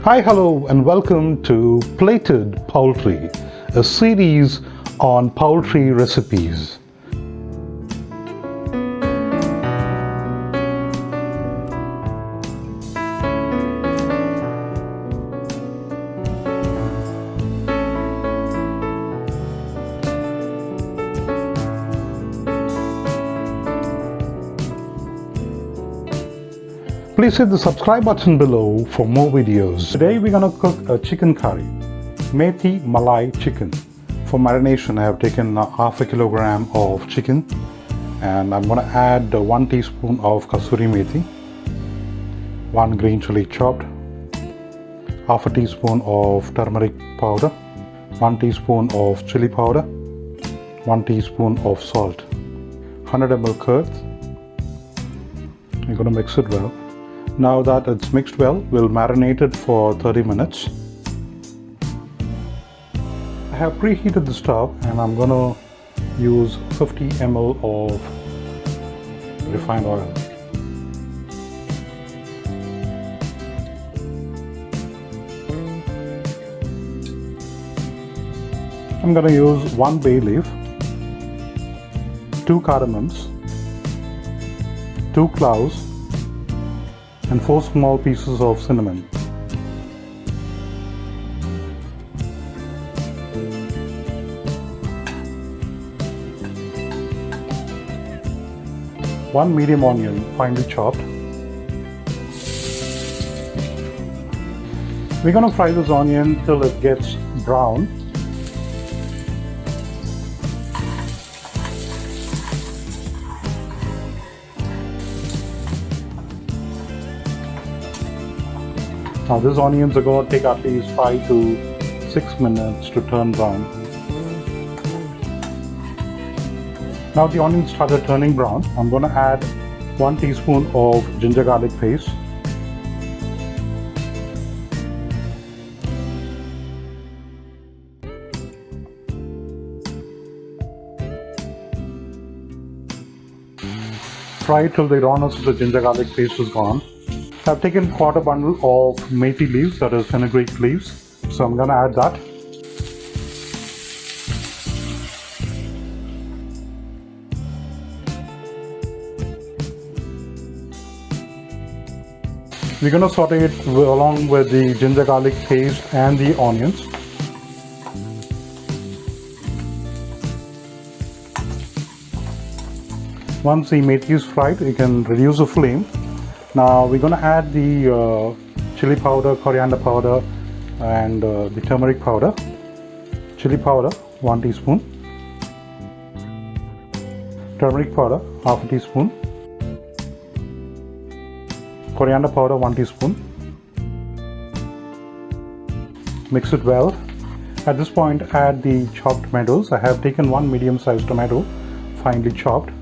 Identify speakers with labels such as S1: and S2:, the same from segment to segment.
S1: Hi, hello, and welcome to Plated Poultry, a series on poultry recipes. Please hit the subscribe button below for more videos. Today we're going to cook a chicken curry, Methi Malai Chicken. For marination, I have taken half a kilogram of chicken, and I'm going to add 1 teaspoon of KASURI Methi, 1 green chili chopped, half a teaspoon of turmeric powder, 1 teaspoon of chili powder, 1 teaspoon of salt, 100 ml curd. You're going to mix it well. Now that it's mixed well, we'll marinate it for 30 minutes. I have preheated the stove and I'm going to use 50 ml of refined oil. I'm going to use 1 bay leaf, 2 cardamoms, 2 cloves, and 4 small pieces of cinnamon. One medium onion, finely chopped. We're going to fry this onion till it gets brown. Now these onions are going to take at least 5 to 6 minutes to turn brown. Now the onions started turning brown. I'm going to add 1 teaspoon of ginger garlic paste, fry till the rawness of the ginger garlic paste is gone. I've taken quarter bundle of methi leaves, that is fenugreek leaves, so I'm going to add that. We're going to saute it along with the ginger garlic paste and the onions. Once the methi is fried, you can reduce the flame. Now we're going to add the chili powder, coriander powder, and the turmeric powder. Chili powder 1 teaspoon, turmeric powder half a teaspoon, coriander powder 1 teaspoon. Mix it well. At this point, add the chopped tomatoes. I have taken 1 medium-sized tomato, finely chopped.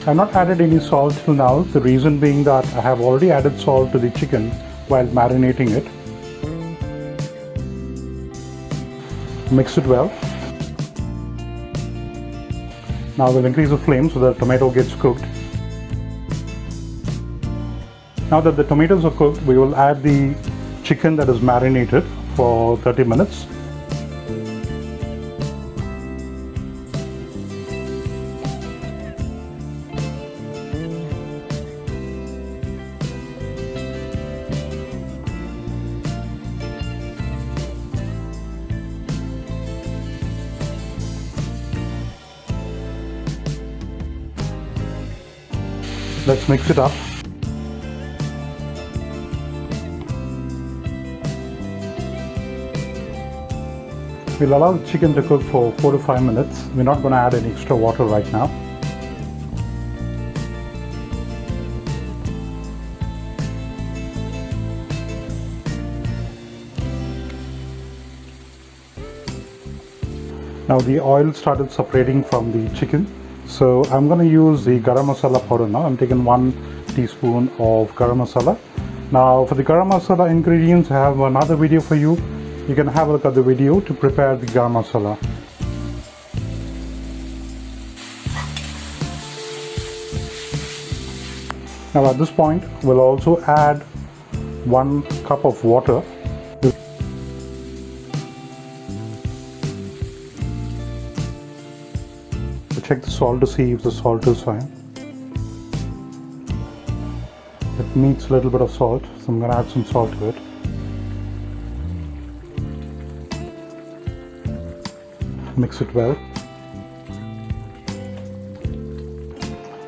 S1: I have not added any salt till now, the reason being that I have already added salt to the chicken while marinating it. Mix it well. Now we'll increase the flame so that the tomato gets cooked. Now that the tomatoes are cooked, we will add the chicken that is marinated for 30 minutes. Let's mix it up. We'll allow the chicken to cook for 4 to 5 minutes. We're not going to add any extra water right now. Now the oil started separating from the chicken. So I'm going to use the Garam masala powder now. I'm taking 1 teaspoon of Garam masala. Now for the Garam masala ingredients, I have another video for you. You can have a look at the video to prepare the Garam masala. Now at this point, we'll also add 1 cup of water. Check the salt to see if the salt is fine. It needs a little bit of salt, so I'm going to add some salt to it. Mix it well.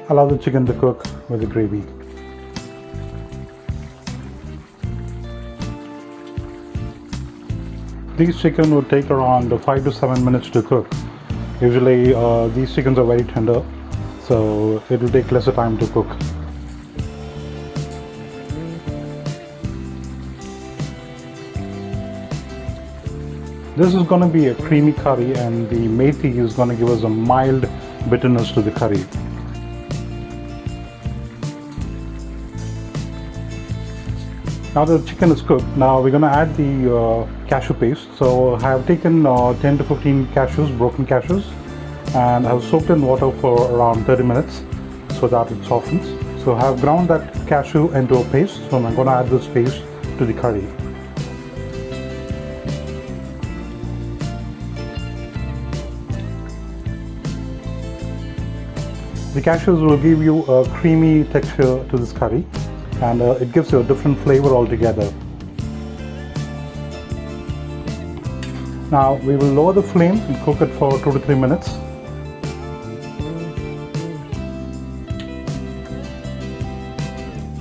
S1: Allow the chicken to cook with the gravy. These chicken would take around 5 to 7 minutes to cook. Usually these chickens are very tender, so it will take lesser time to cook. This is going to be a creamy curry, and the methi is going to give us a mild bitterness to the curry. Now the chicken is cooked, now we're going to add the cashew paste. So I have taken 10 to 15 cashews, broken cashews, and I have soaked in water for around 30 minutes so that it softens. So I have ground that cashew into a paste, so I'm going to add this paste to the curry. The cashews will give you a creamy texture to this curry, and it gives you a different flavor altogether. Now we will lower the flame and cook it for 2 to 3 minutes.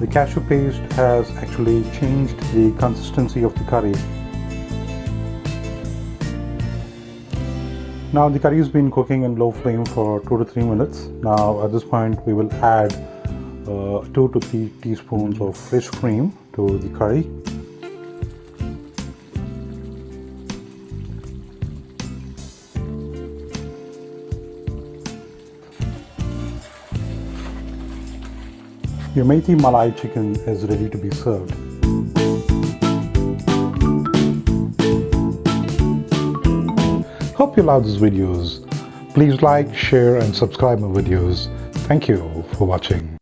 S1: The cashew paste has actually changed the consistency of the curry. Now the curry has been cooking in low flame for 2 to 3 minutes. Now at this point we will add 2 to 3 teaspoons of fresh cream to the curry. Your Methi Malai chicken is ready to be served. Hope you love these videos. Please like, share and subscribe my videos. Thank you for watching.